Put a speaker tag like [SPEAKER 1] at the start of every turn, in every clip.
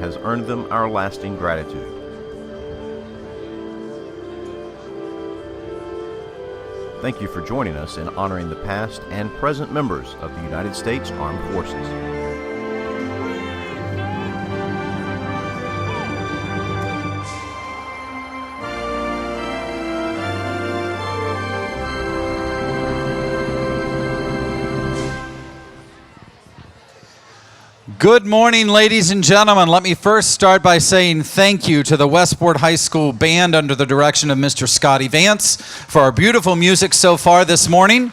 [SPEAKER 1] has earned them our lasting gratitude. Thank you for joining us in honoring the past and present members of the United States Armed Forces.
[SPEAKER 2] Good morning, ladies and gentlemen. Let me first start by saying thank you to the Westport High School Band under the direction of Mr. Scotty Vance for our beautiful music so far this morning.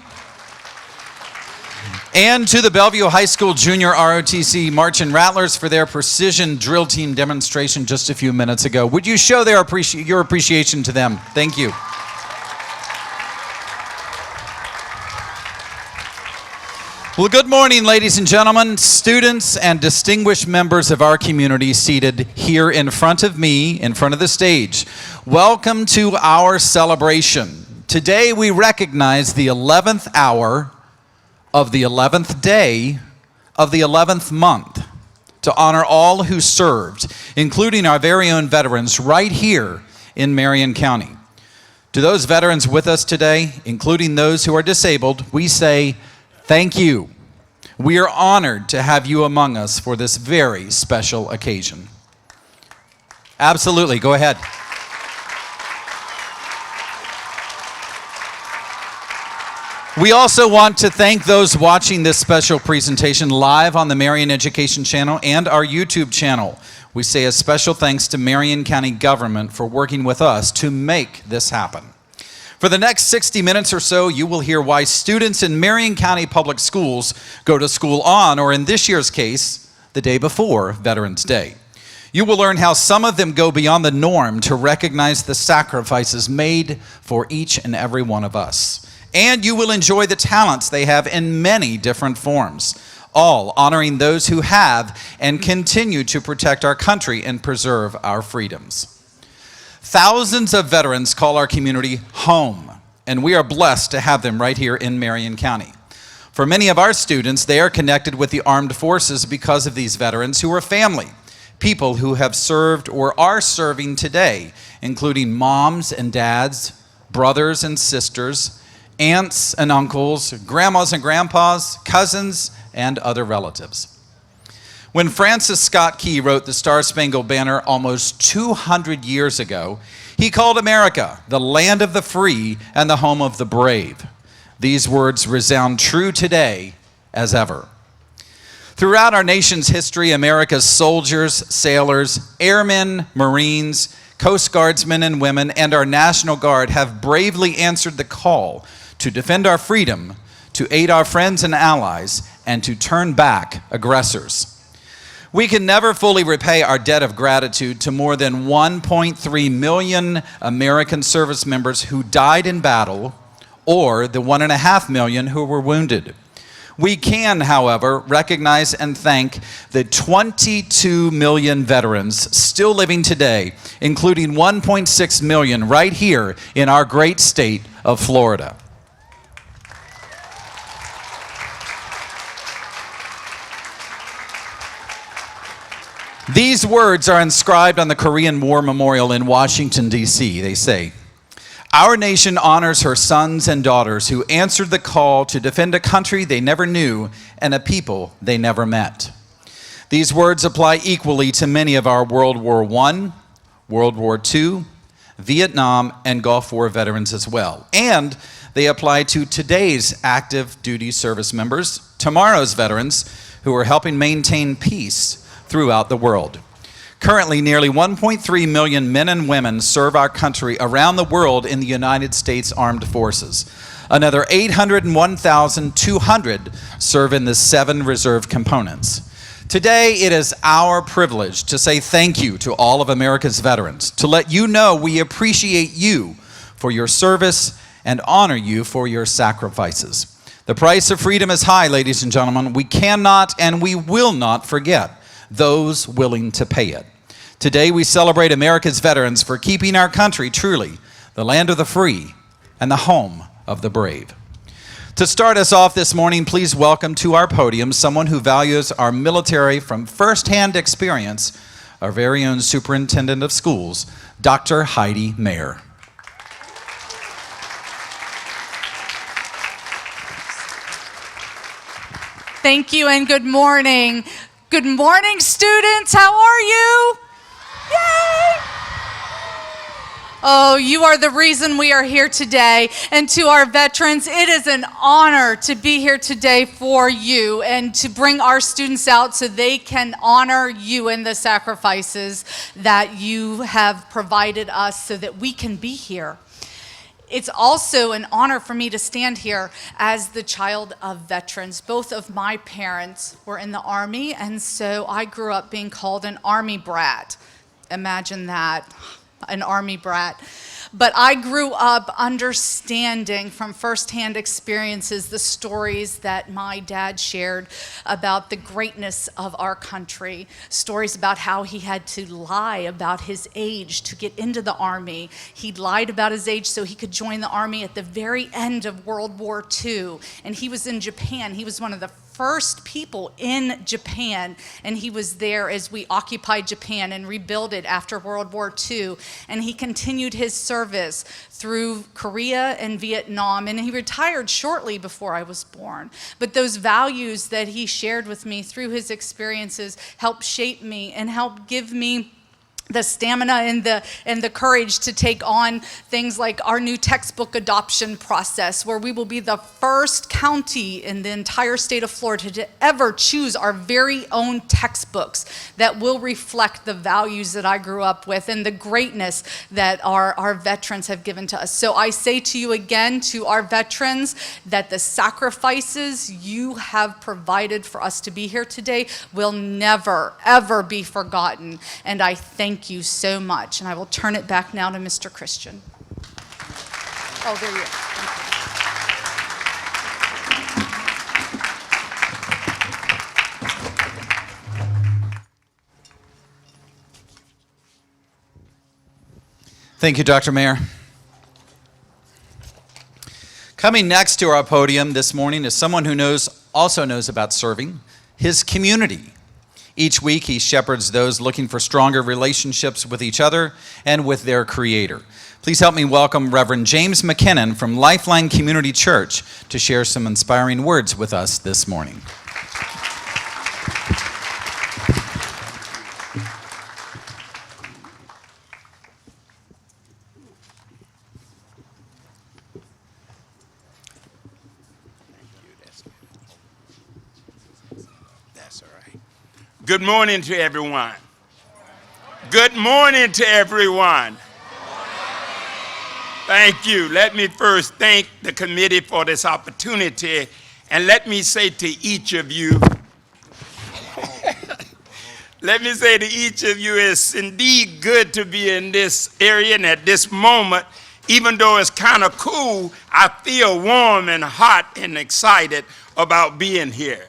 [SPEAKER 2] And to the Bellevue High School Junior ROTC Marching Rattlers for their precision drill team demonstration just a few minutes ago. Would you show your appreciation to them? Thank you. Well, good morning, ladies and gentlemen, students and distinguished members of our community seated here in front of me, in front of the stage. Welcome to our celebration. Today we recognize the 11th hour of the 11th day of the 11th month to honor all who served, including our very own veterans right here in Marion County. To those veterans with us today, including those who are disabled, we say, thank you. We are honored to have you among us for this very special occasion. Absolutely, go ahead. We also want to thank those watching this special presentation live on the Marion Education Channel and our YouTube channel. We say a special thanks to Marion County government for working with us to make this happen. For the next 60 minutes or so, you will hear why students in Marion County Public Schools go to school on, or in this year's case, the day before Veterans Day. You will learn how some of them go beyond the norm to recognize the sacrifices made for each and every one of us. And you will enjoy the talents they have in many different forms, all honoring those who have and continue to protect our country and preserve our freedoms. Thousands of veterans call our community home, and we are blessed to have them right here in Marion County. For many of our students, they are connected with the armed forces because of these veterans who are family, people who have served or are serving today, including moms and dads, brothers and sisters, aunts and uncles, grandmas and grandpas, cousins, and other relatives. When Francis Scott Key wrote the Star-Spangled Banner almost 200 years ago, he called America the land of the free and the home of the brave. These words resound true today as ever. Throughout our nation's history, America's soldiers, sailors, airmen, Marines, Coast Guardsmen and women, and our National Guard have bravely answered the call to defend our freedom, to aid our friends and allies, and to turn back aggressors. We can never fully repay our debt of gratitude to more than 1.3 million American service members who died in battle, or the 1.5 million who were wounded. We can, however, recognize and thank the 22 million veterans still living today, including 1.6 million right here in our great state of Florida. These words are inscribed on the Korean War Memorial in Washington, D.C. They say, "Our nation honors her sons and daughters who answered the call to defend a country they never knew and a people they never met." These words apply equally to many of our World War I, World War II, Vietnam, and Gulf War veterans as well. And they apply to today's active duty service members, tomorrow's veterans who are helping maintain peace throughout the world. Currently, nearly 1.3 million men and women serve our country around the world in the United States Armed Forces. Another 801,200 serve in the 7 reserve components. Today, it is our privilege to say thank you to all of America's veterans, to let you know we appreciate you for your service and honor you for your sacrifices. The price of freedom is high, ladies and gentlemen. We cannot and we will not forget those willing to pay it. Today we celebrate America's veterans for keeping our country truly the land of the free and the home of the brave. To start us off this morning, please welcome to our podium someone who values our military from firsthand experience, our very own Superintendent of Schools, Dr. Heidi Mayer.
[SPEAKER 3] Thank you and good morning. Good morning, students. How are you? Yay! Oh, you are the reason we are here today. And to our veterans, it is an honor to be here today for you and to bring our students out so they can honor you and the sacrifices that you have provided us so that we can be here. It's also an honor for me to stand here as the child of veterans. Both of my parents were in the Army, and so I grew up being called an Army brat. Imagine that, an Army brat. But I grew up understanding from firsthand experiences the stories that my dad shared about the greatness of our country, stories about how he had to lie about his age to get into the Army. He lied about his age so he could join the Army at the very end of World War II. And he was in Japan. He was one of the first people in Japan, and he was there as we occupied Japan and rebuilt it after World War II. And he continued his service through Korea and Vietnam, and he retired shortly before I was born. But those values that he shared with me through his experiences helped shape me and helped give me the stamina and the courage to take on things like our new textbook adoption process, where we will be the first county in the entire state of Florida to ever choose our very own textbooks that will reflect the values that I grew up with and the greatness that our veterans have given to us. So I say to you again, to our veterans, that the sacrifices you have provided for us to be here today will never, ever be forgotten. And I thank you so much. And I will turn it back now to Mr. Christian. Oh, there you are.
[SPEAKER 2] Thank you, Dr. Mayer. Coming next to our podium this morning is someone who also knows about serving his community. Each week, he shepherds those looking for stronger relationships with each other and with their Creator. Please help me welcome Reverend James McKinnon from Lifeline Community Church to share some inspiring words with us this morning.
[SPEAKER 4] Good morning to everyone. Good morning to everyone. Thank you. Let me first thank the committee for this opportunity, and let me say to each of you, it's indeed good to be in this area, and at this moment, even though it's kind of cool, I feel warm and hot and excited about being here.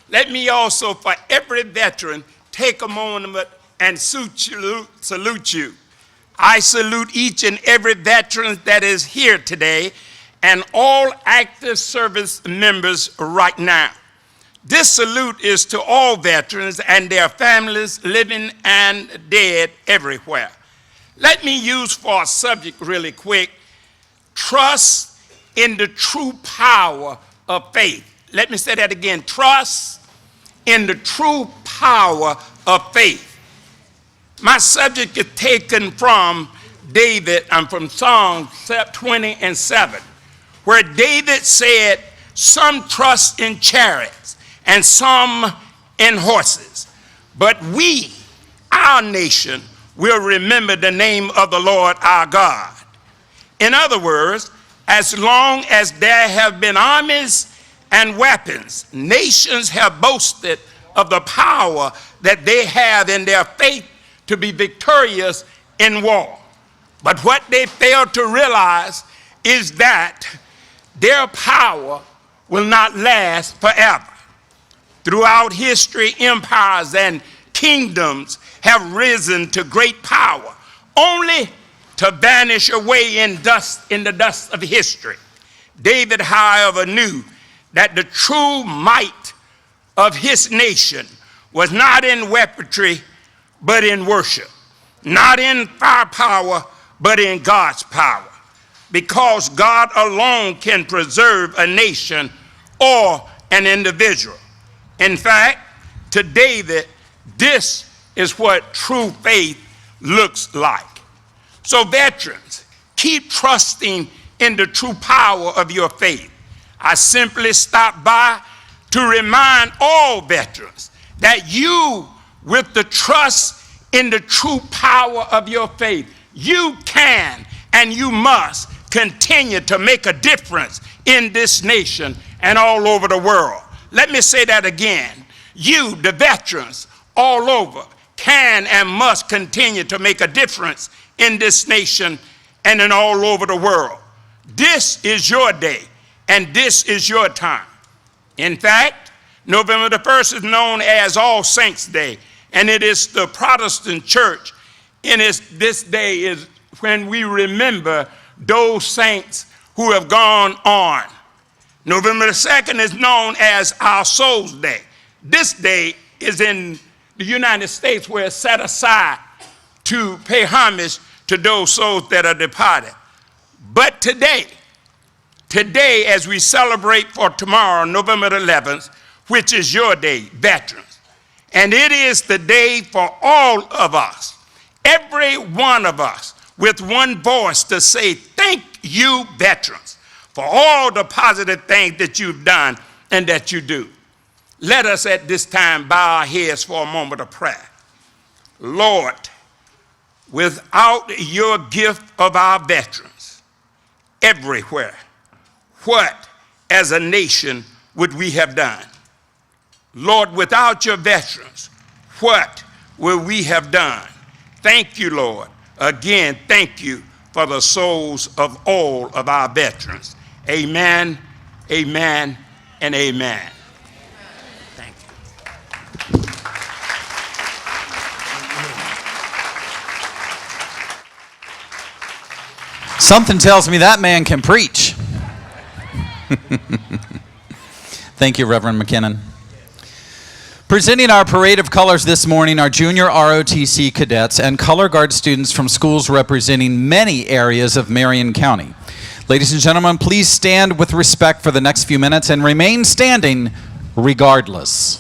[SPEAKER 4] Let me also, for every veteran, take a moment and salute you. I salute each and every veteran that is here today and all active service members right now. This salute is to all veterans and their families living and dead everywhere. Let me use for a subject really quick, trust in the true power of faith. Let me say that again, trust in the true power of faith. My subject is taken from David, from Psalm 20:7, where David said, some trust in chariots and some in horses, but we, our nation, will remember the name of the Lord our God. In other words, as long as there have been armies and weapons, nations have boasted of the power that they have in their faith to be victorious in war. But what they fail to realize is that their power will not last forever. Throughout history, empires and kingdoms have risen to great power, only to vanish away in the dust of history. David, however, knew that the true might of his nation was not in weaponry, but in worship. Not in firepower, but in God's power. Because God alone can preserve a nation or an individual. In fact, to David, this is what true faith looks like. So veterans, keep trusting in the true power of your faith. I simply stopped by to remind all veterans that you, with the trust in the true power of your faith, you can and you must continue to make a difference in this nation and all over the world. Let me say that again. You, the veterans all over, can and must continue to make a difference in this nation and in all over the world. This is your day, and this is your time. In fact, November the 1st is known as All Saints' Day, and it is the Protestant church, and this day is when we remember those saints who have gone on. November the 2nd is known as Our Souls' Day. This day is in the United States where it's set aside to pay homage to those souls that are departed. But today, as we celebrate for tomorrow, November the 11th, which is your day, veterans, and it is the day for all of us, every one of us, with one voice to say, thank you, veterans, for all the positive things that you've done and that you do. Let us at this time bow our heads for a moment of prayer. Lord, without your gift of our veterans everywhere, what as a nation would we have done? Lord, without your veterans, what would we have done? Thank you, Lord. Again, thank you for the souls of all of our veterans. Amen, amen, and amen. Thank you.
[SPEAKER 2] Something tells me that man can preach. Thank you, Reverend McKinnon. Presenting our parade of colors this morning are junior ROTC cadets and color guard students from schools representing many areas of Marion County. Ladies and gentlemen, please stand with respect for the next few minutes and remain standing regardless.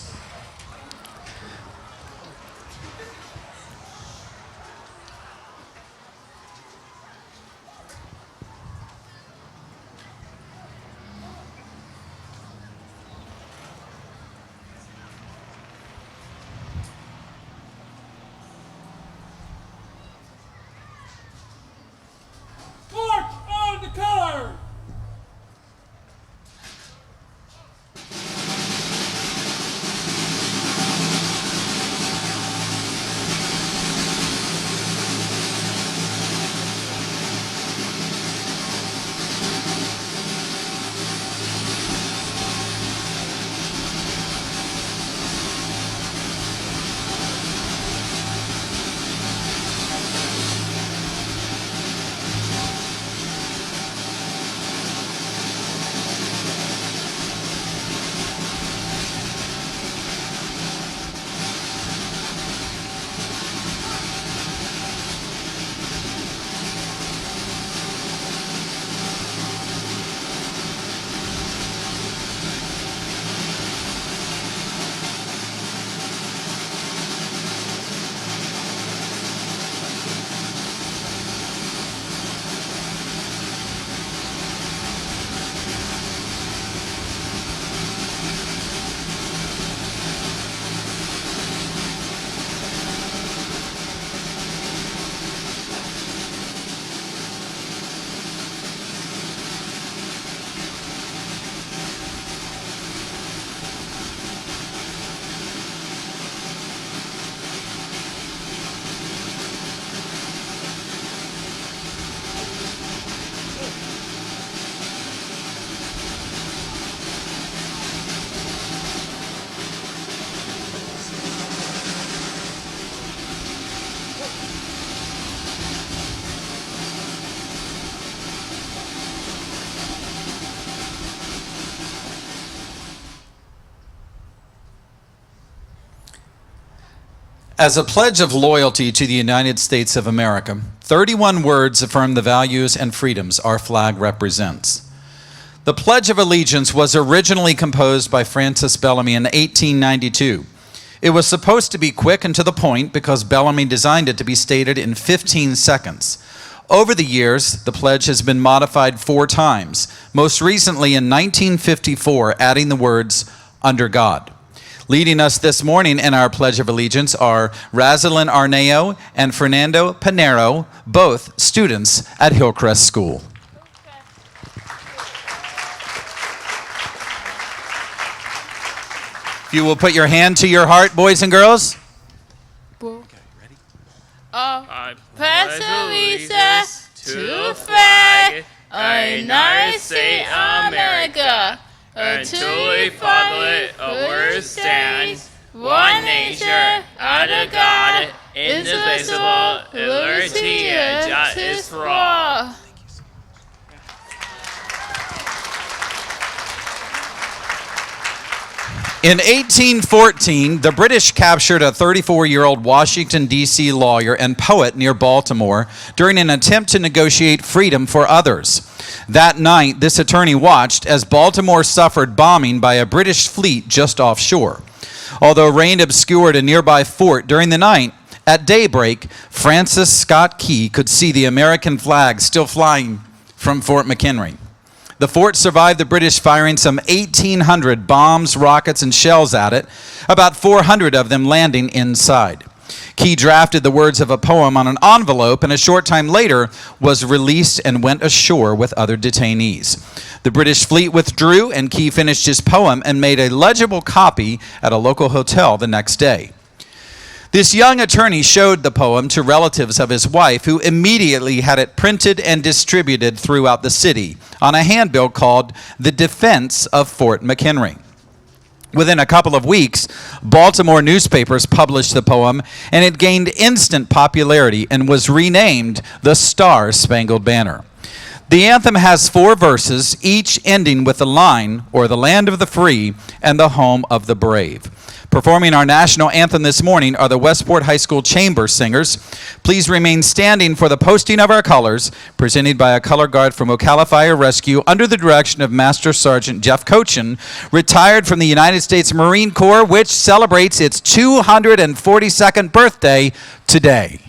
[SPEAKER 2] As a pledge of loyalty to the United States of America, 31 words affirm the values and freedoms our flag represents. The Pledge of Allegiance was originally composed by Francis Bellamy in 1892. It was supposed to be quick and to the point because Bellamy designed it to be stated in 15 seconds. Over the years, the pledge has been modified 4 times, most recently in 1954, adding the words, "under God." Leading us this morning in our Pledge of Allegiance are Razalyn Arneo and Fernando Pinero, both students at Hillcrest School. If you will put your hand to your heart, boys and girls.
[SPEAKER 5] I pledge allegiance to the flag of the United States of America, and to the republic of which it stands, one nation, under God, indivisible, with liberty and justice for all.
[SPEAKER 2] In 1814, the British captured a 34-year-old Washington, D.C. lawyer and poet near Baltimore during an attempt to negotiate freedom for others. That night, this attorney watched as Baltimore suffered bombing by a British fleet just offshore. Although rain obscured a nearby fort during the night, at daybreak, Francis Scott Key could see the American flag still flying from Fort McHenry. The fort survived the British firing some 1,800 bombs, rockets, and shells at it, about 400 of them landing inside. Key drafted the words of a poem on an envelope and a short time later was released and went ashore with other detainees. The British fleet withdrew and Key finished his poem and made a legible copy at a local hotel the next day. This young attorney showed the poem to relatives of his wife, who immediately had it printed and distributed throughout the city on a handbill called The Defense of Fort McHenry. Within a couple of weeks, Baltimore newspapers published the poem, and it gained instant popularity and was renamed the Star-Spangled Banner. The anthem has 4 verses, each ending with the line, "or the land of the free and the home of the brave." Performing our national anthem this morning are the Westport High School Chamber Singers. Please remain standing for the posting of our colors, presented by a color guard from Ocala Fire Rescue under the direction of Master Sergeant Jeff Cochin, retired from the United States Marine Corps, which celebrates its 242nd birthday today.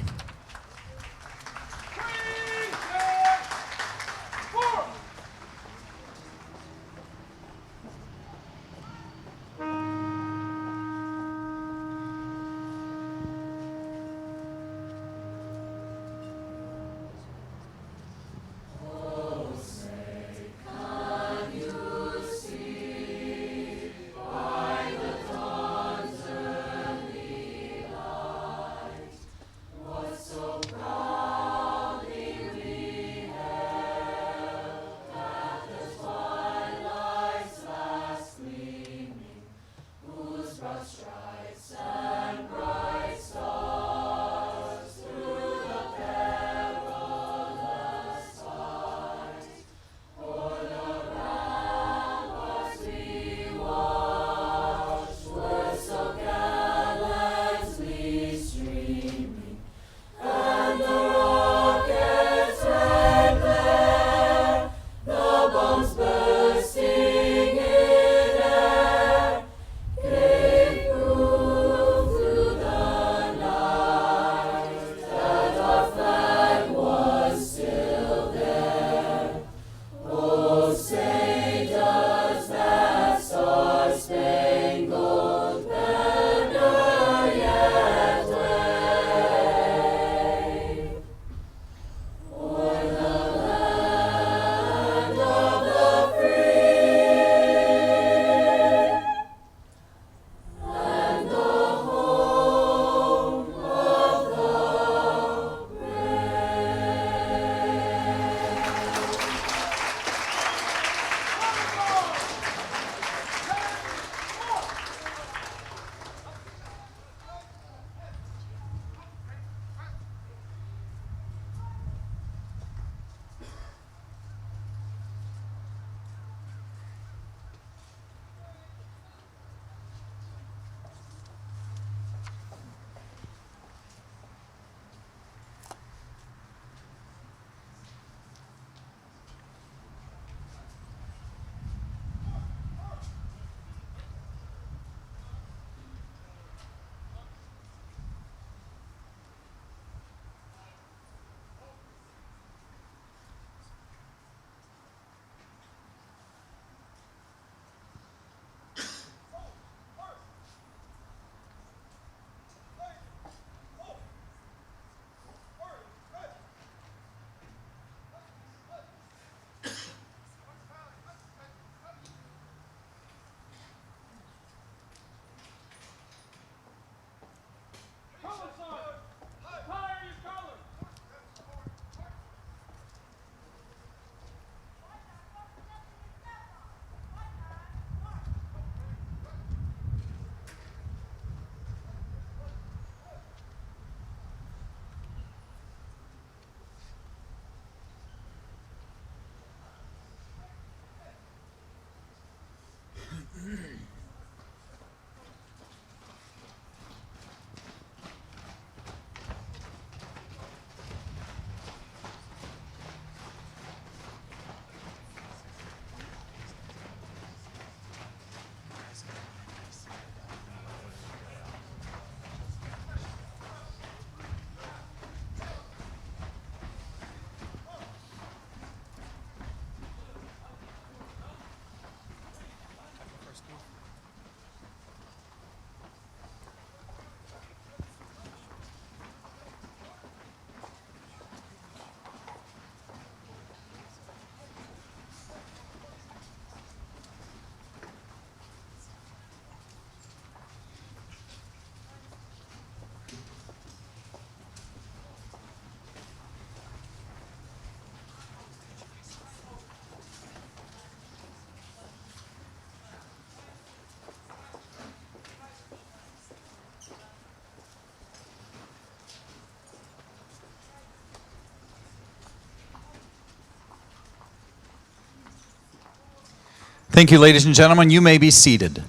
[SPEAKER 2] Thank you, ladies and gentlemen. You may be seated.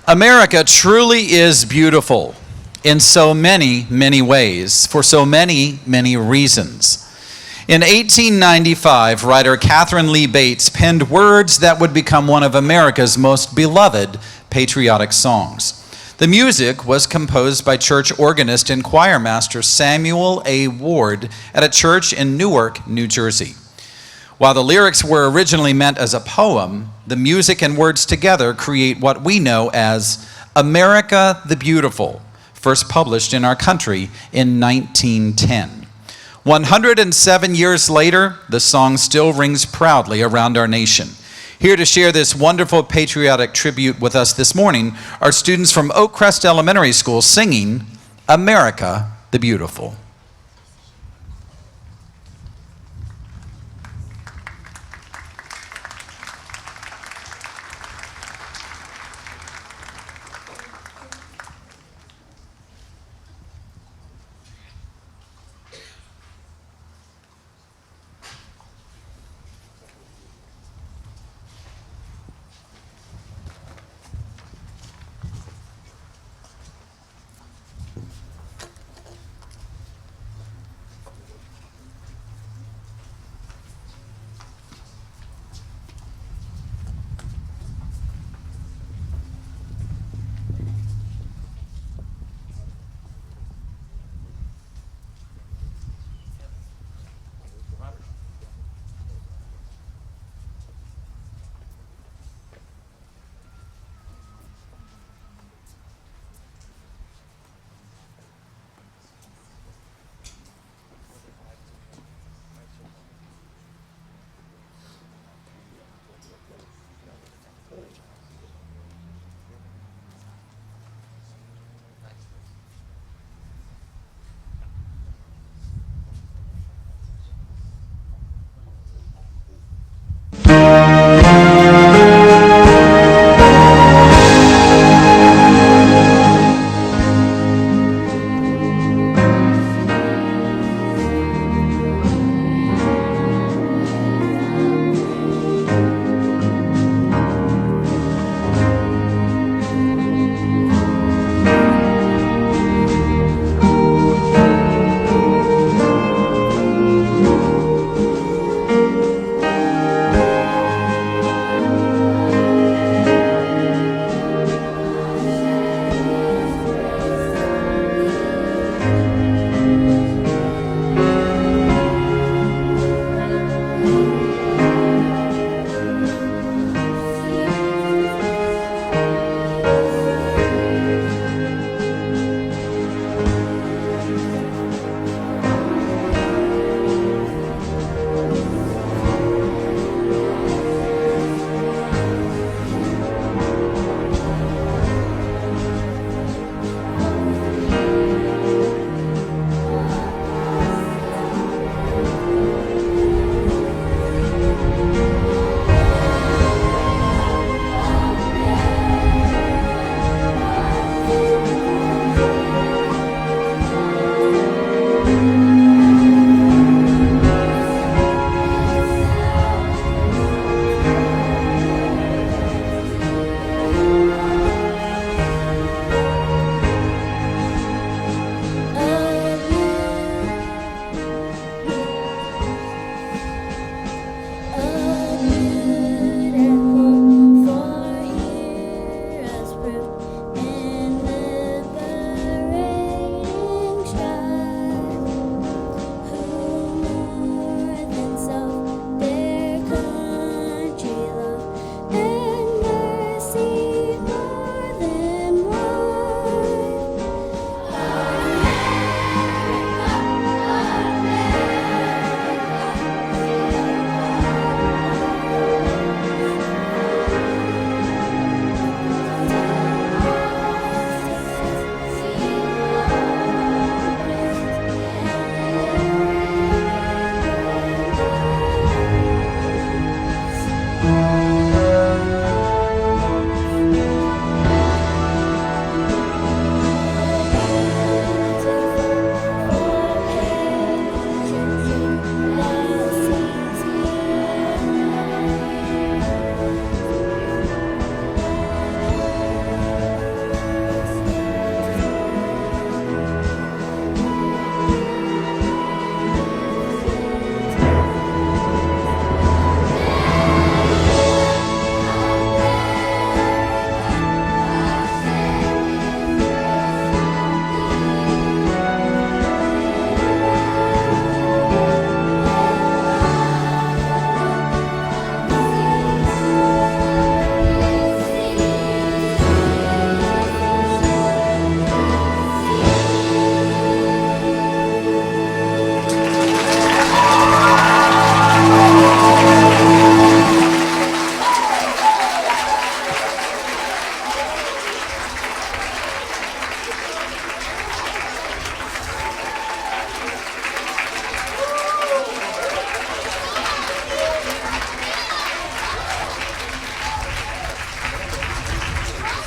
[SPEAKER 2] America truly is beautiful in so many, many ways, for so many, many reasons. In 1895, writer Catherine Lee Bates penned words that would become one of America's most beloved patriotic songs. The music was composed by church organist and choir master Samuel A. Ward at a church in Newark, New Jersey. While the lyrics were originally meant as a poem, the music and words together create what we know as America the Beautiful, first published in our country in 1910. 107 years later, the song still rings proudly around our nation. Here to share this wonderful patriotic tribute with us this morning are students from Oakcrest Elementary School singing America the Beautiful.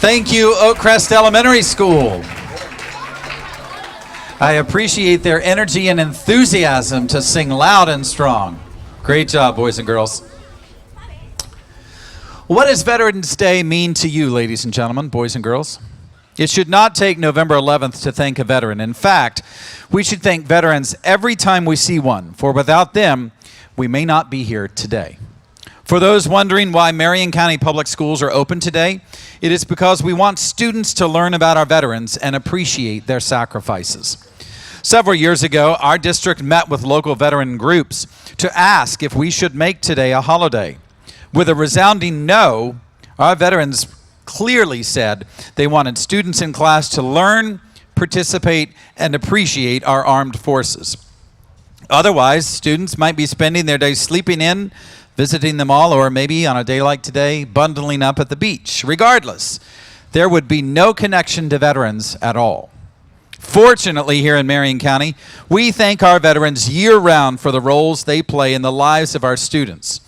[SPEAKER 2] Thank you, Oakcrest Elementary School. I appreciate their energy and enthusiasm to sing loud and strong. Great job, boys and girls. What does Veterans Day mean to you, ladies and gentlemen, boys and girls? It should not take November 11th to thank a veteran. In fact, we should thank veterans every time we see one, for without them, we may not be here today. For those wondering why Marion County Public Schools are open today, it is because we want students to learn about our veterans and appreciate their sacrifices. Several years ago, our district met with local veteran groups to ask if we should make today a holiday. With a resounding no, our veterans clearly said they wanted students in class to learn, participate, and appreciate our armed forces. Otherwise, students might be spending their days sleeping in, visiting them all, or maybe on a day like today, bundling up at the beach. Regardless, there would be no connection to veterans at all. Fortunately, here in Marion County, we thank our veterans year-round for the roles they play in the lives of our students.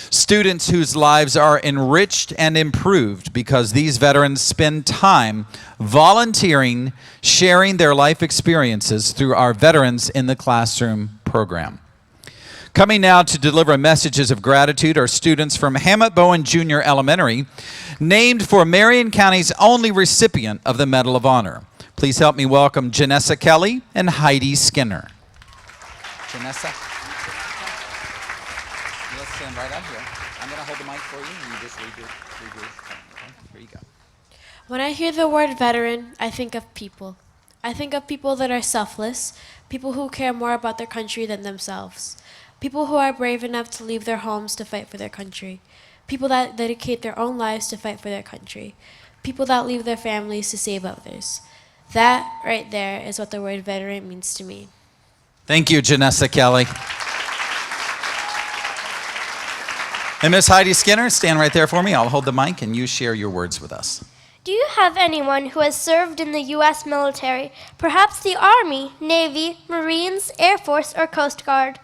[SPEAKER 2] Students whose lives are enriched and improved because these veterans spend time volunteering, sharing their life experiences through our Veterans in the Classroom program. Coming now to deliver messages of gratitude are students from Hammett Bowen Junior Elementary, named for Marion County's only recipient of the Medal of Honor. Please help me welcome Janessa Kelly and Heidi Skinner. Janessa? Let's stand right out here. I'm going to hold the mic for you, and you just read your okay? Here you go.
[SPEAKER 6] When I hear the word veteran, I think of people. I think of people that are selfless, people who care more about their country than themselves, people who are brave enough to leave their homes to fight for their country, people that dedicate their own lives to fight for their country, people that leave their families to save others. That right there is what the word veteran means to me.
[SPEAKER 2] Thank you, Janessa Kelly. And Miss Heidi Skinner, stand right there for me. I'll hold the mic and you share your words with us.
[SPEAKER 7] Do you have anyone who has served in the U.S. military, perhaps the Army, Navy, Marines, Air Force, or Coast Guard?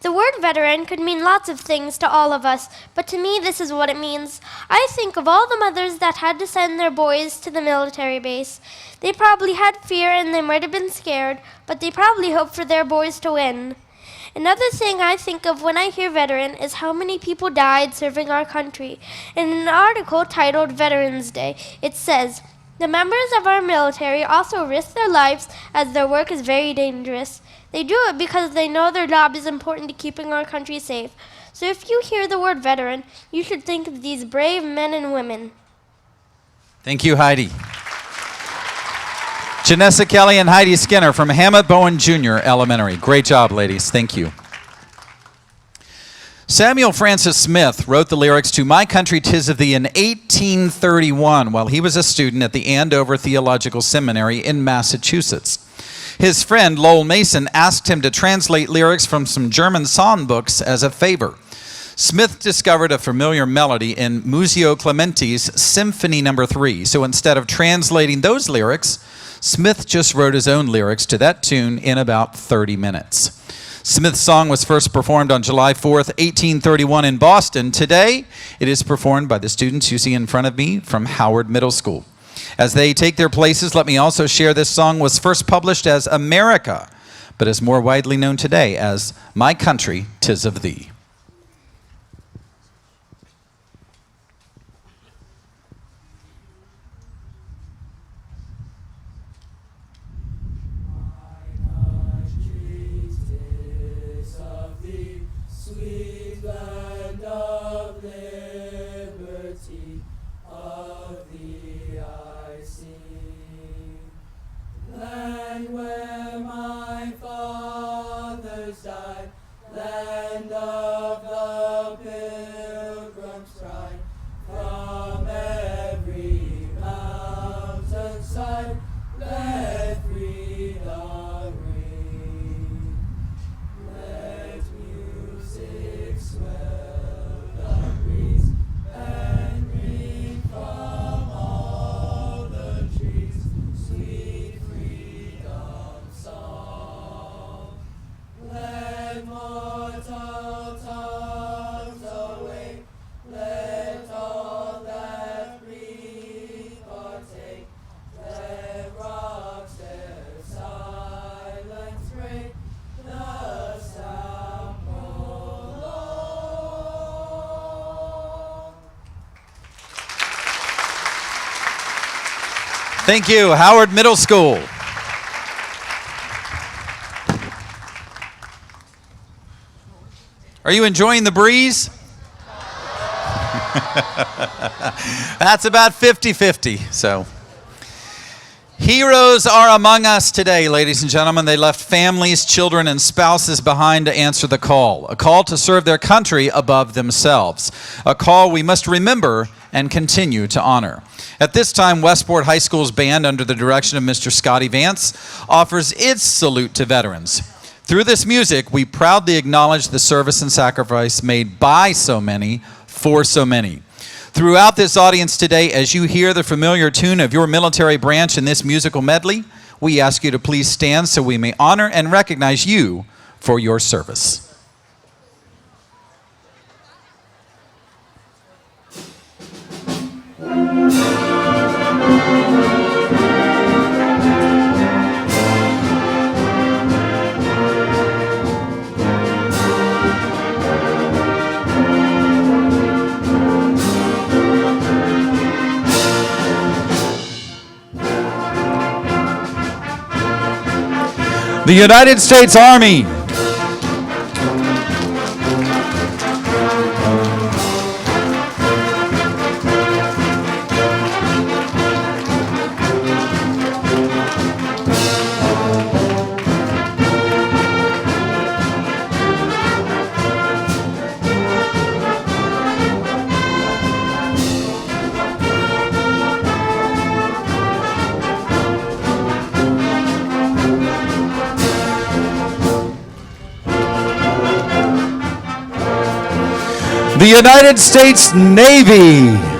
[SPEAKER 7] The word veteran could mean lots of things to all of us, but to me this is what it means. I think of all the mothers that had to send their boys to the military base. They probably had fear and they might have been scared, but they probably hoped for their boys to win. Another thing I think of when I hear veteran is how many people died serving our country. In an article titled Veterans Day, it says, "The members of our military also risk their lives as their work is very dangerous. They do it because they know their job is important to keeping our country safe. So if you hear the word veteran, you should think of these brave men and women."
[SPEAKER 2] Thank you, Heidi. Janessa Kelly and Heidi Skinner from Hammett Bowen Junior Elementary. Great job, ladies. Thank you. Samuel Francis Smith wrote the lyrics to My Country 'Tis of Thee in 1831 while he was a student at the Andover Theological Seminary in Massachusetts. His friend Lowell Mason asked him to translate lyrics from some German songbooks as a favor. Smith discovered a familiar melody in Muzio Clementi's Symphony No. 3, so instead of translating those lyrics, Smith just wrote his own lyrics to that tune in about 30 minutes. Smith's song was first performed on July 4th, 1831 in Boston. Today, it is performed by the students you see in front of me from Howard Middle School. As they take their places, let me also share this song was first published as America, but is more widely known today as My Country 'Tis of Thee.
[SPEAKER 8] Land of the Pilgrim's Pride, from every mountainside, let freedom ring. Let music swell the breeze and ring from all the trees, sweet freedom song. Let mortal
[SPEAKER 2] Thank you, Howard Middle School. Are you enjoying the breeze? That's about 50-50, so. Heroes are among us today, ladies and gentlemen. They left families, children, and spouses behind to answer the call. A call to serve their country above themselves. A call we must remember and continue to honor. At this time, Westport High School's band, under the direction of Mr. Scotty Vance, offers its salute to veterans. Through this music, we proudly acknowledge the service and sacrifice made by so many, for so many. Throughout this audience today, as you hear the familiar tune of your military branch in this musical medley, we ask you to please stand so we may honor and recognize you for your service. The United States Army. The United States Navy.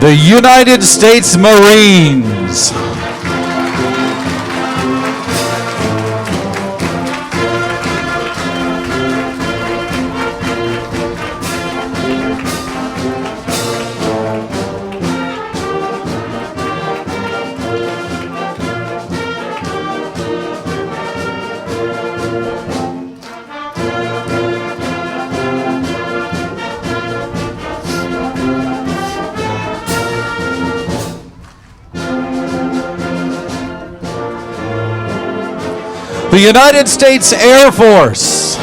[SPEAKER 2] The United States Marines. The United States Air Force.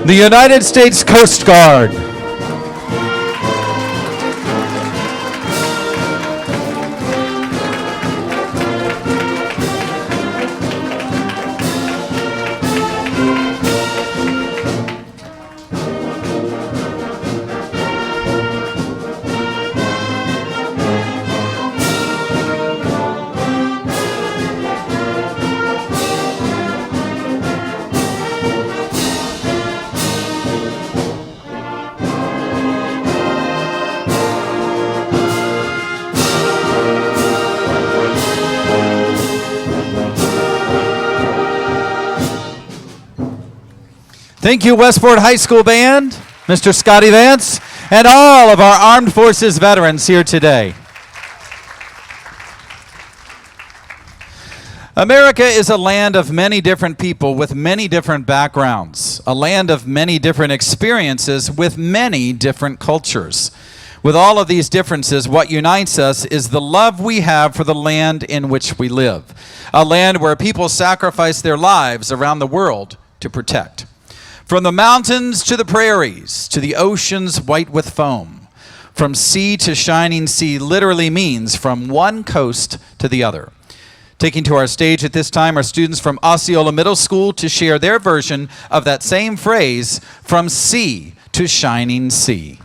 [SPEAKER 2] The United States Coast Guard. Thank you, Westport High School Band, Mr. Scotty Vance, and all of our Armed Forces veterans here today. America is a land of many different people with many different backgrounds, a land of many different experiences with many different cultures. With all of these differences, what unites us is the love we have for the land in which we live, a land where people sacrifice their lives around the world to protect. From the mountains to the prairies, to the oceans white with foam, From sea to shining sea literally means from one coast to the other. Taking to our stage at this time are students from Osceola Middle School to share their version of that same phrase, from sea to shining sea.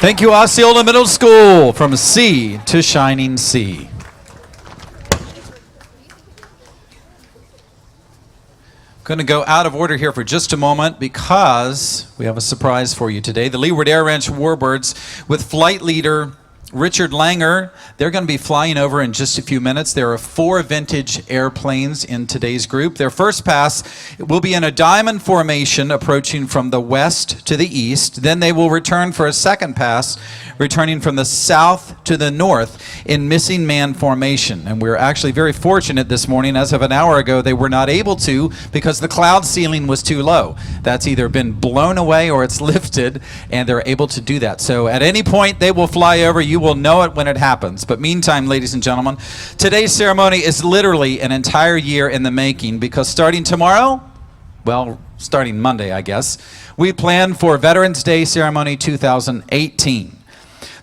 [SPEAKER 2] Thank you, Osceola Middle School, from sea to shining sea. Going to go out of order here for just a moment because we have a surprise for you today. The Leeward Air Ranch Warbirds with flight leader Richard Langer, they're going to be flying over in just a few minutes. There are 4 vintage airplanes in today's group. Their first pass will be in a diamond formation approaching from the west to the east. Then they will return for a second pass, returning from the south to the north in missing man formation. And we're actually very fortunate this morning. As of an hour ago, they were not able to because the cloud ceiling was too low. That's either been blown away or it's lifted, and they're able to do that. So at any point, they will fly over. You will know it when it happens. But meantime, ladies and gentlemen, today's ceremony is literally an entire year in the making because starting tomorrow, well, starting Monday, I guess, we plan for Veterans Day Ceremony 2018.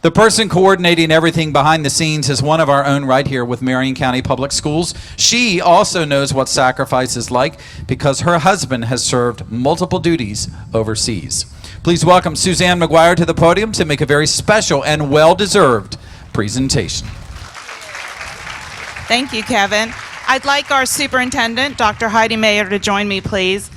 [SPEAKER 2] The person coordinating everything behind the scenes is one of our own right here with Marion County Public Schools. She also knows what sacrifice is like because her husband has served multiple duties overseas. Please welcome Suzanne McGuire to the podium to make a very special and well-deserved presentation.
[SPEAKER 9] Thank you, Kevin. I'd like our superintendent, Dr. Heidi Mayer, to join me, please.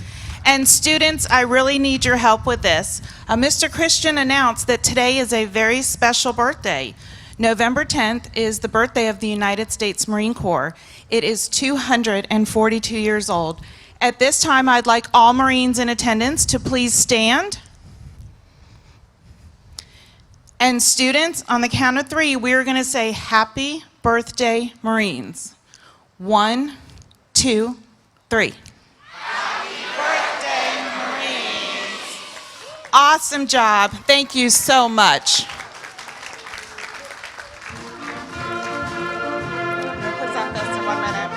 [SPEAKER 9] And students, I really need your help with this. Mr. Christian announced that today is a very special birthday. November 10th is the birthday of the United States Marine Corps. It is 242 years old. At this time, I'd like all Marines in attendance to please stand. And students, on the count of 3, we're going to say Happy Birthday, Marines. 1, 2, 3. Happy birthday, Marines. Awesome job. Thank you so much. Present this in 1 minute.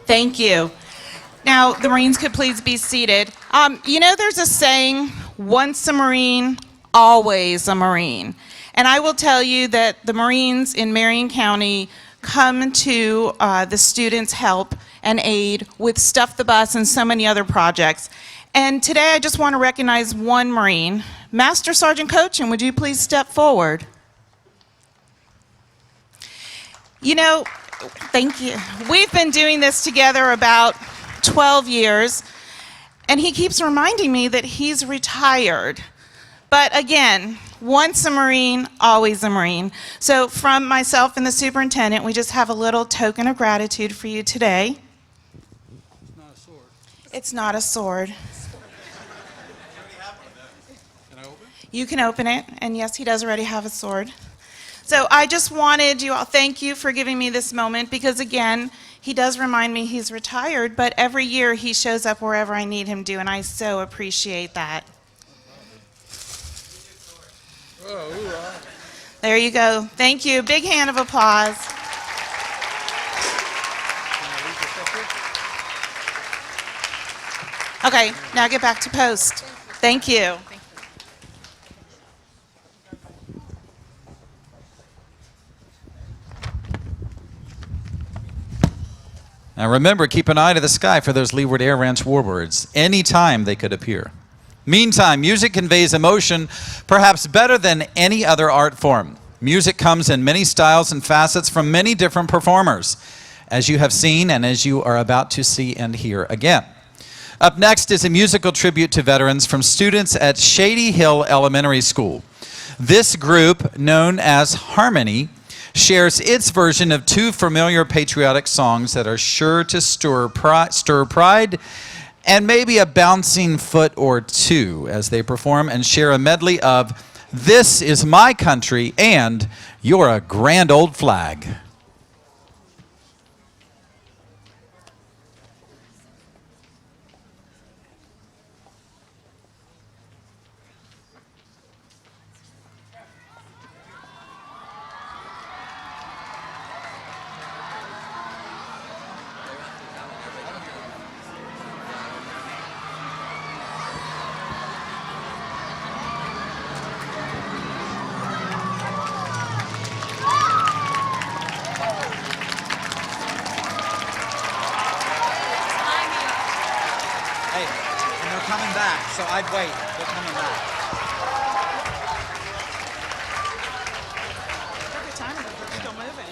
[SPEAKER 9] Thank you. Now, the Marines could please be seated. You know, there's a saying, once a Marine, always a Marine. And I will tell you that the Marines in Marion County come to the students' help and aid with Stuff the Bus and so many other projects. And today I just want to recognize one Marine. Master Sergeant Cochin, would you please step forward? You know, thank you. We've been doing this together about 12 years, and he keeps reminding me that he's retired. But again, once a Marine, always a Marine. So from myself and the superintendent, we just have a little token of gratitude for you today. It's not a sword. It's not a sword. Can I open it? You can open it, and yes, he does already have a sword. So I just wanted you all, thank you for giving me this moment because again, he does remind me he's retired, but every year he shows up wherever I need him to, and I so appreciate that. There you go. Thank you. Big hand of applause. Okay, now get back to post. Thank you.
[SPEAKER 2] Now remember, keep an eye to the sky for those Leeward Air Ranch warbirds. Anytime they could appear. Meantime, music conveys emotion perhaps better than any other art form. Music comes in many styles and facets from many different performers, as you have seen and as you are about to see and hear again. Up next is a musical tribute to veterans from students at Shady Hill Elementary School. This group, known as Harmony, shares its version of 2 familiar patriotic songs that are sure to stir pride and maybe a bouncing foot or two as they perform and share a medley of This Is My Country and You're a Grand Old Flag. back, so I'd wait. They're coming back.
[SPEAKER 9] Perfect timing, but they're still moving.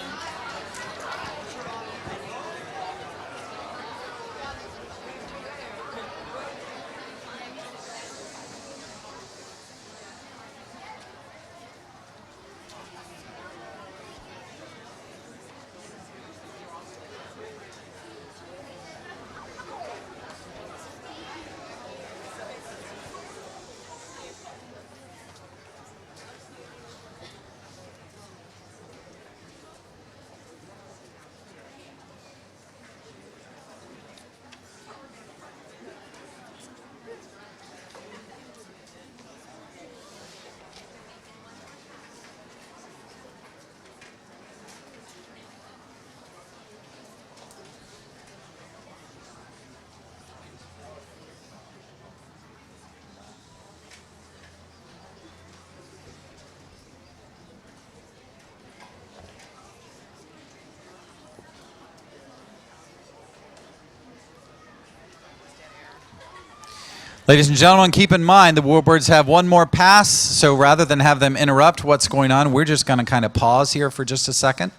[SPEAKER 2] Ladies and gentlemen, keep in mind the Warbirds have one more pass, so rather than have them interrupt what's going on, we're just going to kind of pause here for just a second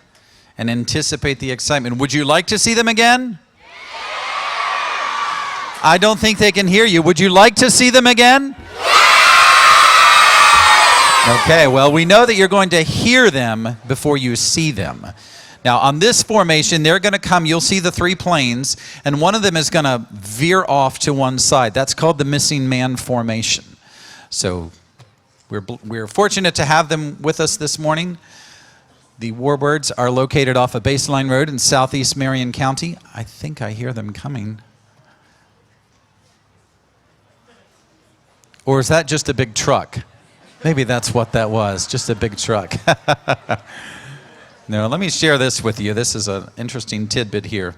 [SPEAKER 2] and anticipate the excitement. Would you like to see them again? I don't think they can hear you. Would you like to see them again? Okay, well, we know that you're going to hear them before you see them. Now, on this formation, they're going to come, you'll see the three planes, and one of them is going to veer off to one side. That's called the missing man formation. So we're fortunate to have them with us this morning. The Warbirds are located off of Baseline Road in southeast Marion County. I think I hear them coming. Or is that just a big truck? Maybe that's what that was, just a big truck. Now, let me share this with you. This is an interesting tidbit here.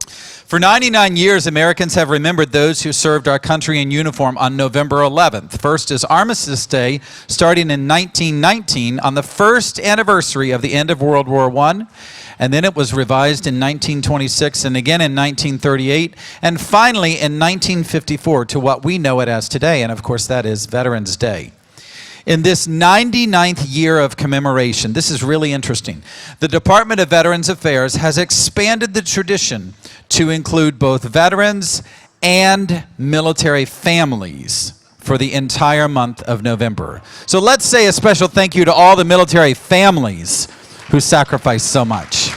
[SPEAKER 2] For 99 years, Americans have remembered those who served our country in uniform on November 11th. First is Armistice Day, starting in 1919 on the first anniversary of the end of World War I. And then it was revised in 1926 and again in 1938. And finally in 1954 to what we know it as today. And of course, that is Veterans Day. In this 99th year of commemoration, this is really interesting, the Department of Veterans Affairs has expanded the tradition to include both veterans and military families for the entire month of November. So let's say a special thank you to all the military families who sacrificed so much.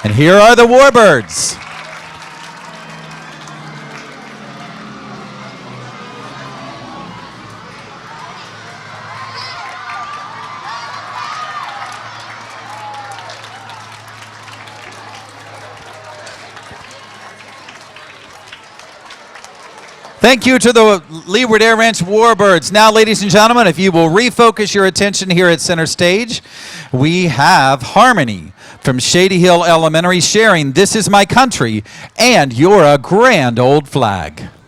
[SPEAKER 2] And here are the Warbirds. Thank you to the Leeward Air Ranch Warbirds. Now, ladies and gentlemen, if you will refocus your attention here at center stage, we have Harmony from Shady Hill Elementary sharing "This Is My Country" and "You're a Grand Old Flag."
[SPEAKER 7] This is my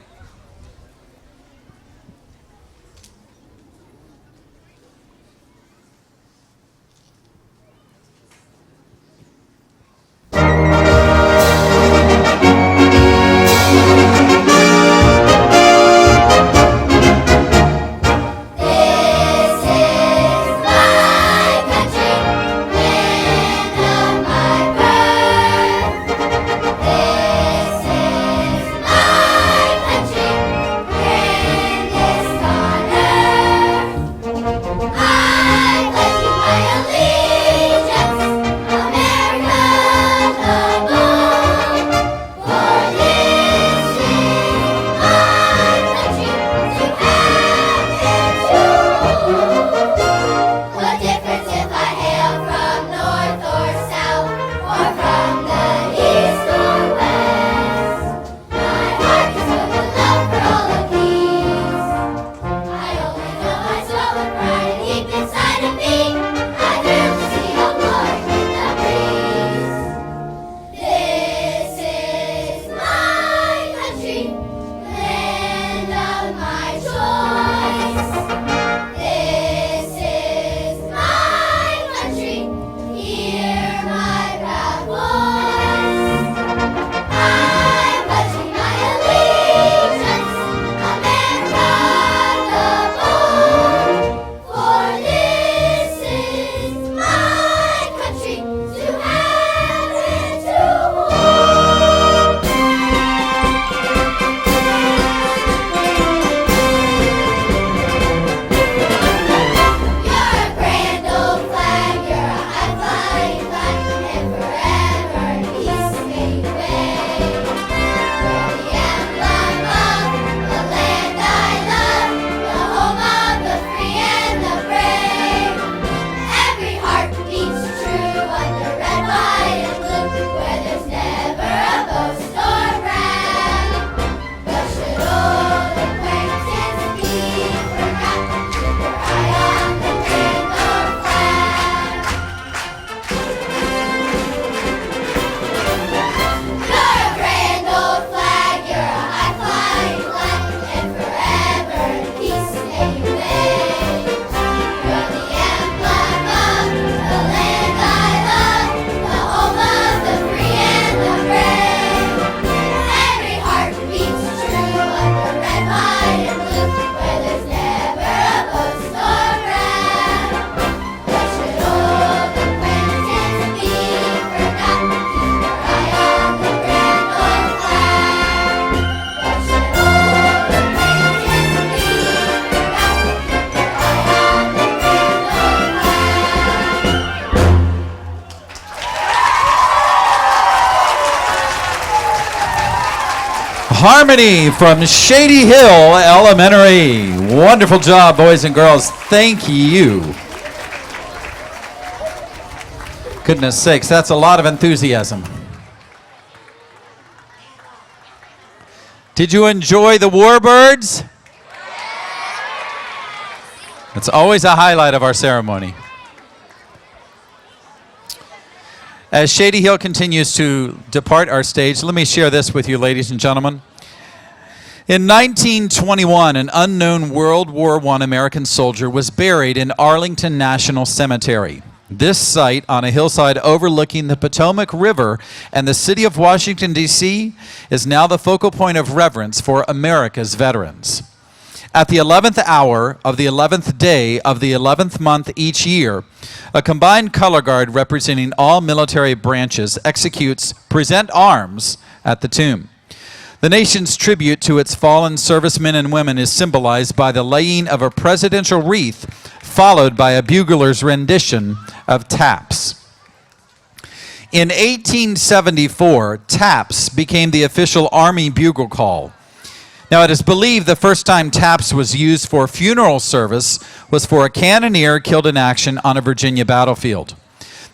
[SPEAKER 2] Harmony from Shady Hill Elementary. Wonderful job, boys and girls. Thank you. Goodness sakes, that's a lot of enthusiasm. Did you enjoy the Warbirds? It's always a highlight of our ceremony. As Shady Hill continues to depart our stage, let me share this with you, ladies and gentlemen. In 1921, an unknown World War I American soldier was buried in Arlington National Cemetery. This site, on a hillside overlooking the Potomac River and the city of Washington, D.C., is now the focal point of reverence for America's veterans. At the 11th hour of the 11th day of the 11th month each year, a combined color guard representing all military branches executes present arms at the tomb. The nation's tribute to its fallen servicemen and women is symbolized by the laying of a presidential wreath, followed by a bugler's rendition of taps. In 1874, taps became the official Army bugle call. Now, it is believed the first time taps was used for funeral service was for a cannoneer killed in action on a Virginia battlefield.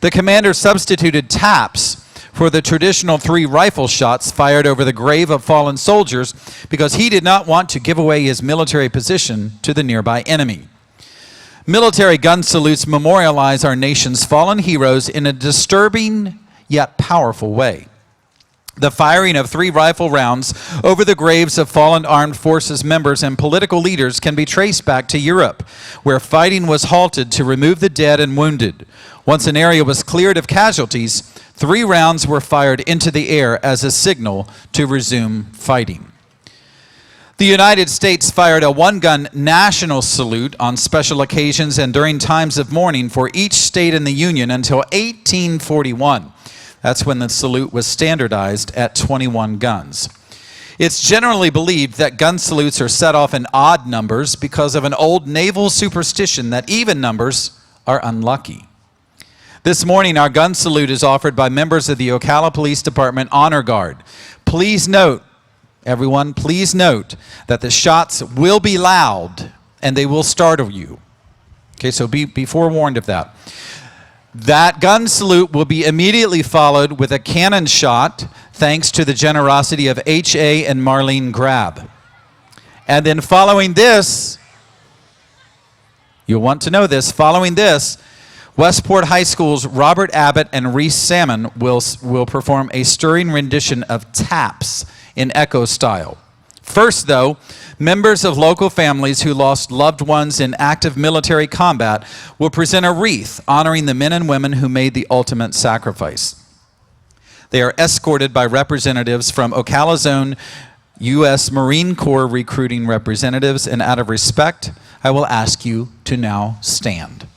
[SPEAKER 2] The commander substituted taps for the traditional 3 rifle shots fired over the grave of fallen soldiers because he did not want to give away his military position to the nearby enemy. Military gun salutes memorialize our nation's fallen heroes in a disturbing yet powerful way. The firing of 3 rifle rounds over the graves of fallen armed forces members and political leaders can be traced back to Europe, where fighting was halted to remove the dead and wounded. Once an area was cleared of casualties, 3 rounds were fired into the air as a signal to resume fighting. The United States fired a 1-gun national salute on special occasions and during times of mourning for each state in the Union until 1841. That's when the salute was standardized at 21 guns. It's generally believed that gun salutes are set off in odd numbers because of an old naval superstition that even numbers are unlucky. This morning, our gun salute is offered by members of the Ocala Police Department Honor Guard. Please note, everyone, please note that the shots will be loud and they will startle you. Okay, so be forewarned of that. That gun salute will be immediately followed with a cannon shot, thanks to the generosity of H.A. and Marlene Grab. And then following this, you'll want to know this, following this, Westport High School's Robert Abbott and Reese Salmon will perform a stirring rendition of taps in echo style. First, though, members of local families who lost loved ones in active military combat will present a wreath honoring the men and women who made the ultimate sacrifice. They are escorted by representatives from Ocala's own U.S. Marine Corps recruiting representatives, and out of respect, I will ask you to now stand.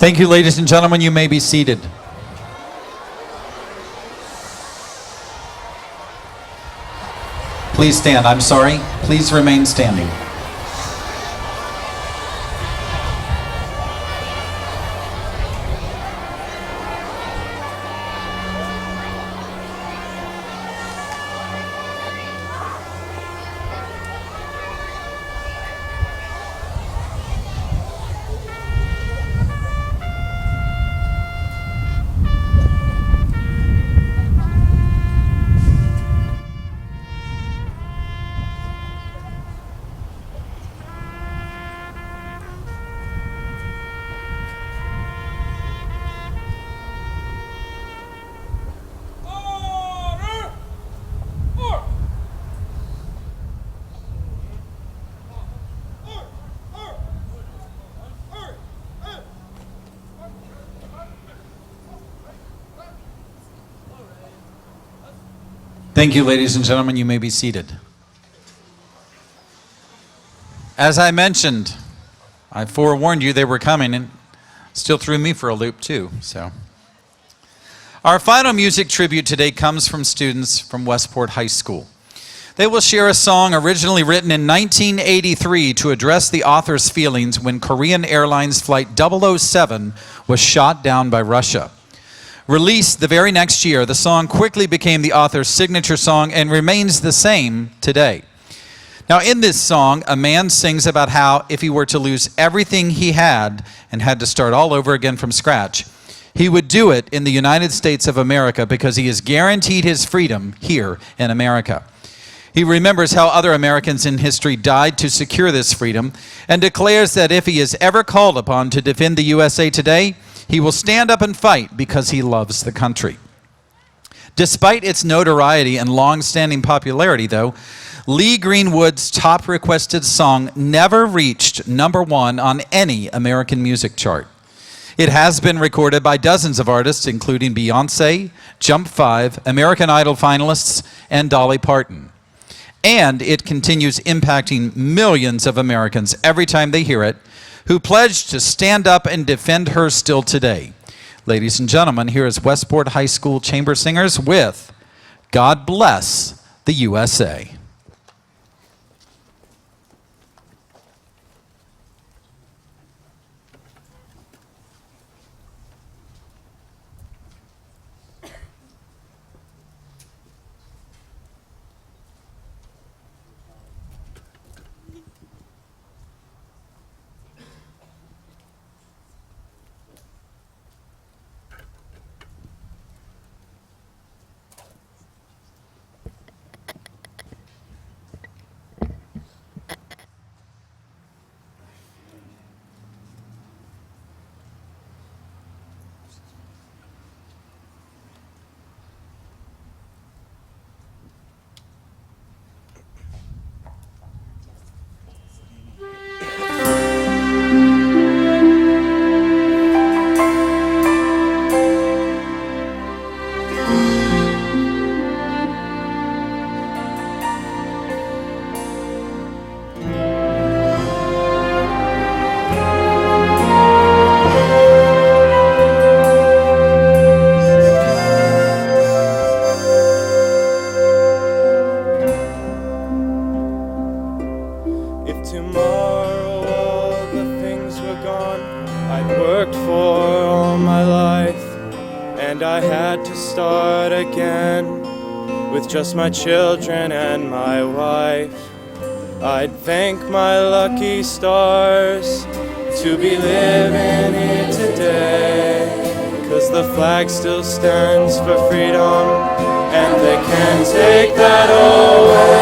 [SPEAKER 2] Thank you, ladies and gentlemen. You may be seated. Please stand. I'm sorry. Please remain standing. Thank you, ladies and gentlemen. You may be seated. As I mentioned, I forewarned you they were coming and still threw me for a loop too. So, our final music tribute today comes from students from Westport High School. They will share a song originally written in 1983 to address the author's feelings when Korean Airlines Flight 007 was shot down by Russia. Released the very next year, the song quickly became the author's signature song and remains the same today. Now, in this song, a man sings about how if he were to lose everything he had and had to start all over again from scratch, he would do it in the United States of America because he is guaranteed his freedom here in America. He remembers how other Americans in history died to secure this freedom and declares that if he is ever called upon to defend the USA today, he will stand up and fight because he loves the country. Despite its notoriety and long-standing popularity, though, Lee Greenwood's top requested song never reached #1 on any American music chart. It has been recorded by dozens of artists, including Beyoncé, Jump 5, American Idol finalists, and Dolly Parton. And it continues impacting millions of Americans every time they hear it, who pledged to stand up and defend her still today. Ladies and gentlemen, here is Westport High School Chamber Singers with God Bless the USA.
[SPEAKER 10] Just my children and my wife. I'd thank my lucky stars to be living here today, 'cause the flag still stands for freedom and they can't take that away.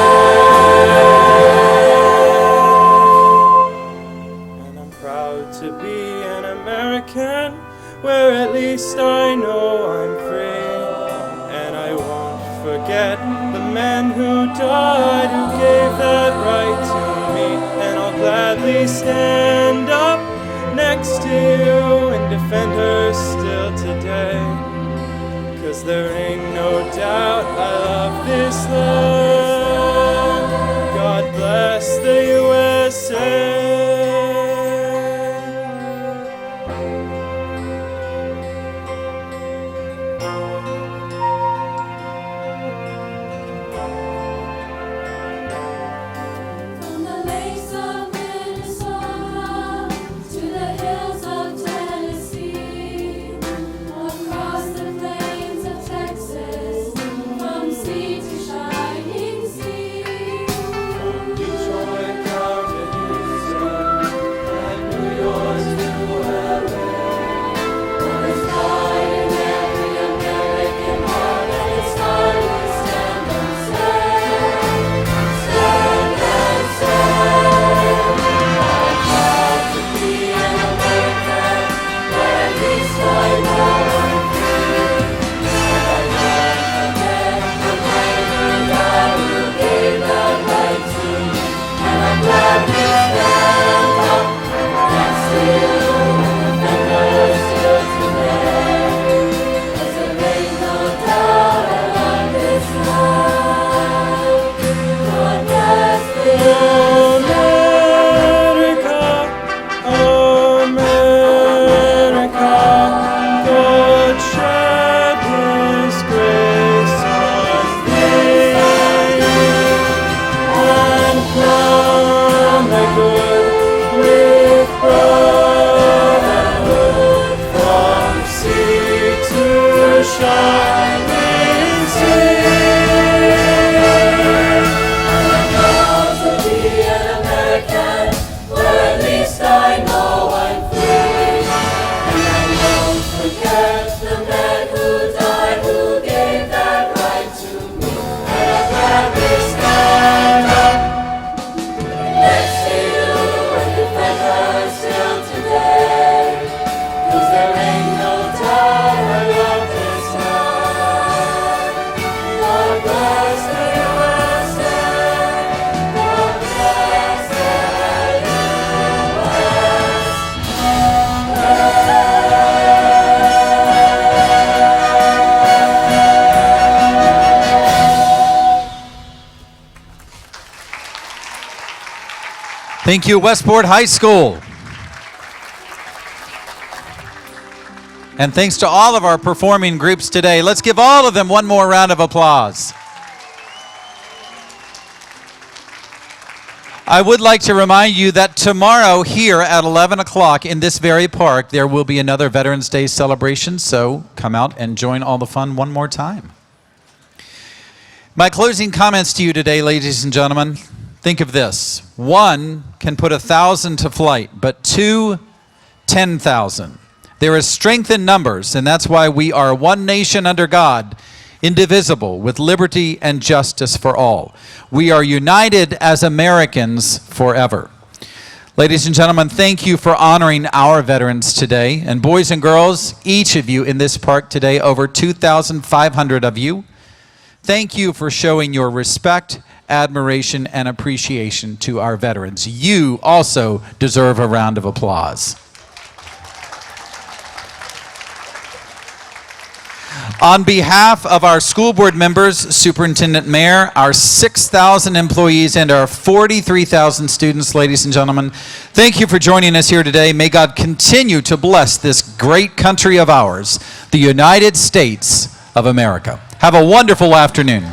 [SPEAKER 10] And I'm proud to be an American, where at least I know I'm free. Forget the men who died, who gave that right to me, and I'll gladly stand up next to you and defend her still today, 'cause there ain't no doubt I love this land. God bless the USA.
[SPEAKER 2] Thank you, Westport High School. And thanks to all of our performing groups today. Let's give all of them one more round of applause. I would like to remind you that tomorrow here at 11 o'clock in this very park, there will be another Veterans Day celebration, so come out and join all the fun one more time. My closing comments to you today, ladies and gentlemen, think of this. 1 can put 1,000 to flight, but 2, 10,000. There is strength in numbers, and that's why we are one nation under God, indivisible, with liberty and justice for all. We are united as Americans forever. Ladies and gentlemen, thank you for honoring our veterans today. And boys and girls, each of you in this park today, over 2,500 of you, thank you for showing your respect, admiration, and appreciation to our veterans. You also deserve a round of applause. On behalf of our school board members, Superintendent Mayor, our 6,000 employees, and our 43,000 students, ladies and gentlemen, thank you for joining us here today. May God continue to bless this great country of ours, the United States of America. Have a wonderful afternoon.